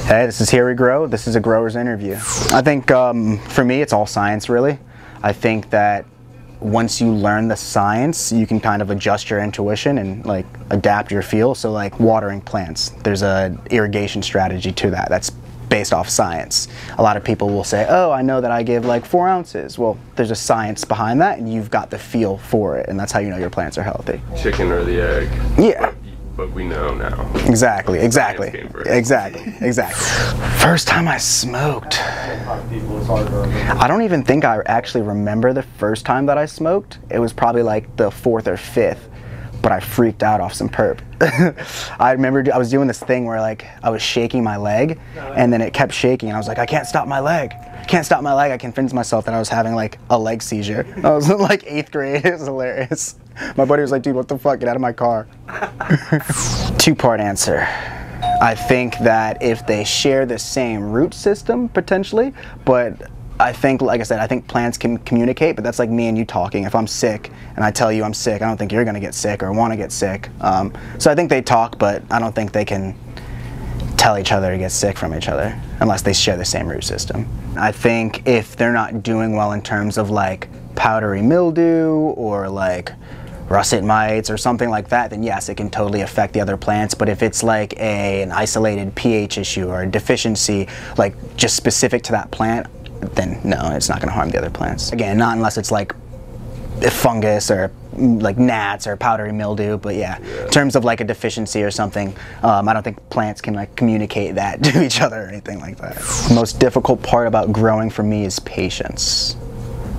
Hey, this is Here We Grow. This is a grower's interview. I think for me, it's all science, really. I think that once you learn the science, you can kind of adjust your intuition and like adapt your feel. So like watering plants, there's a irrigation strategy to that. That's based off science. A lot of people will say, oh, I know that I give like 4 ounces. Well, there's a science behind that and you've got the feel for it, and that's how you know your plants are healthy. Chicken or the egg. Yeah. But we know now. Exactly. First time I smoked. I don't even think I actually remember the first time that I smoked. It was probably like the 4th or 5th, but I freaked out off some perp. I remember I was doing this thing where like I was shaking my leg and then it kept shaking and I was like, I can't stop my leg. I can't stop my leg. I convinced myself that I was having like a leg seizure. I was in like 8th grade. It was hilarious. My buddy was like, dude, what the fuck? Get out of my car. 2-part answer. I think that if they share the same root system, potentially, but I think, like I said, I think plants can communicate, but that's like me and you talking. If I'm sick and I tell you I'm sick, I don't think you're gonna get sick or want to get sick. So I think they talk, but I don't think they can tell each other to get sick from each other unless they share the same root system. I think if they're not doing well in terms of like powdery mildew or like russet mites or something like that, then yes, it can totally affect the other plants. But if it's like an isolated pH issue or a deficiency, like just specific to that plant, then no, it's not going to harm the other plants. Again, not unless it's like fungus or like gnats or powdery mildew, but yeah, in terms of like a deficiency or something, I don't think plants can like communicate that to each other or anything like that. The most difficult part about growing for me is patience.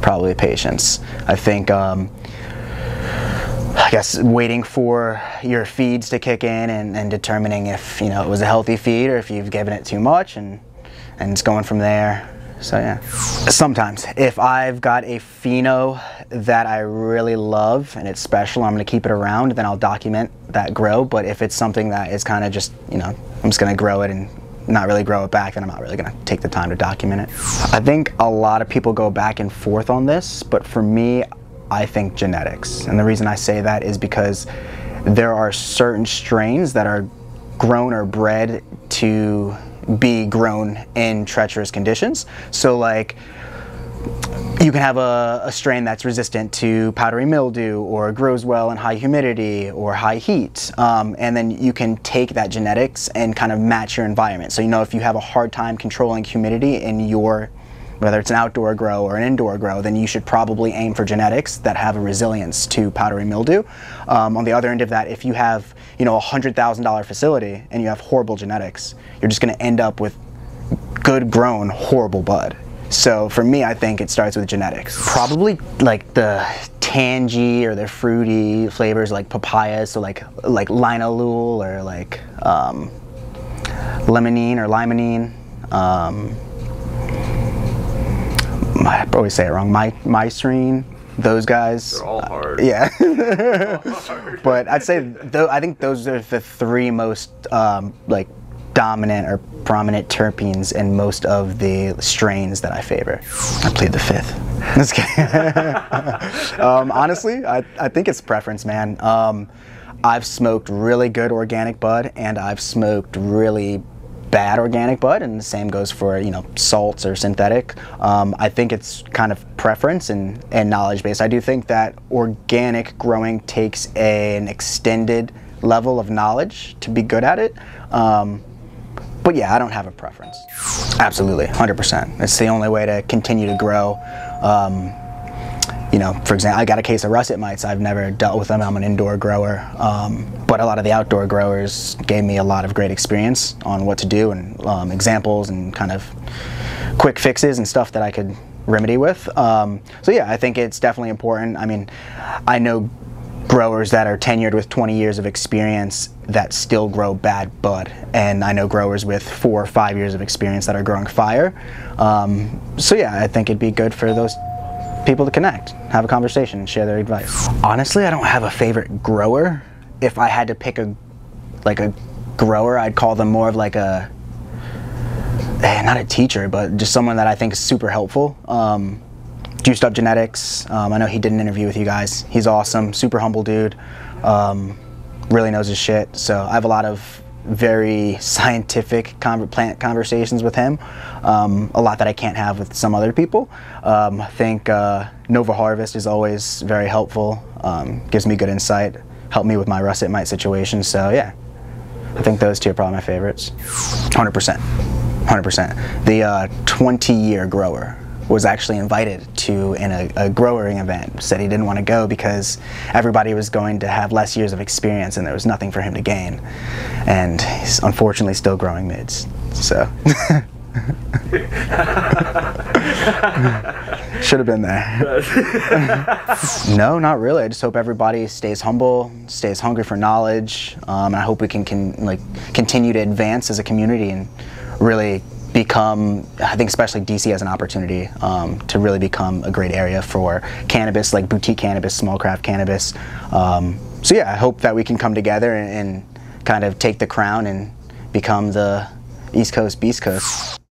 Probably patience. I think I guess waiting for your feeds to kick in and determining if, you know, it was a healthy feed or if you've given it too much, and it's going from there. So yeah. Sometimes if I've got a pheno that I really love and it's special, I'm going to keep it around, then I'll document that grow. But if it's something that is kind of just, you know, I'm just going to grow it and not really grow it back, then I'm not really going to take the time to document it. I think a lot of people go back and forth on this, but for me, I think genetics. And the reason I say that is because there are certain strains that are grown or bred to be grown in treacherous conditions. So like you can have a strain that's resistant to powdery mildew or grows well in high humidity or high heat, and then you can take that genetics and kind of match your environment. So you know, if you have a hard time controlling humidity in your, whether it's an outdoor grow or an indoor grow, then you should probably aim for genetics that have a resilience to powdery mildew. On the other end of that, if you have, you know, a $100,000 facility and you have horrible genetics, you're just going to end up with good grown horrible bud. So for me, I think it starts with genetics. Probably like the tangy or the fruity flavors like papayas, so like linalool or like limonene or limonene. I always say it wrong. Mycerine, those guys. They're all hard. Yeah. All hard. But I'd say I think those are the 3 most like dominant or prominent terpenes in most of the strains that I favor. I plead the 5th. Just kidding. Honestly, I think it's preference, man. I've smoked really good organic bud and I've smoked really bad organic bud, and the same goes for, you know, salts or synthetic. I think it's kind of preference and knowledge based. I do think that organic growing takes an extended level of knowledge to be good at it. But yeah, I don't have a preference. Absolutely, 100%. It's the only way to continue to grow. You know, for example, I got a case of russet mites. I've never dealt with them. I'm an indoor grower. But a lot of the outdoor growers gave me a lot of great experience on what to do and examples and kind of quick fixes and stuff that I could remedy with. So yeah, I think it's definitely important. I mean, I know growers that are tenured with 20 years of experience that still grow bad bud, and I know growers with 4 or 5 years of experience that are growing fire. So yeah, I think it'd be good for those people to connect, have a conversation, and share their advice. Honestly, I don't have a favorite grower. If I had to pick a grower, I'd call them more of like a, not a teacher, but just someone that I think is super helpful. Juiced Up Genetics, I know he did an interview with you guys. He's awesome, super humble dude, really knows his shit. So I have a lot of very scientific plant conversations with him, a lot that I can't have with some other people. I think Nova Harvest is always very helpful, gives me good insight, helped me with my russet mite situation, so yeah. I think those two are probably my favorites. 100%. 100%. The 20-year grower was actually invited to a growing event. Said he didn't want to go because everybody was going to have less years of experience and there was nothing for him to gain. And he's unfortunately still growing mids. So should have been there. No, not really. I just hope everybody stays humble, stays hungry for knowledge, and I hope we can continue to advance as a community and really become, I think especially DC has an opportunity to really become a great area for cannabis, like boutique cannabis, small craft cannabis. So yeah, I hope that we can come together and kind of take the crown and become the East Coast Beast Coast.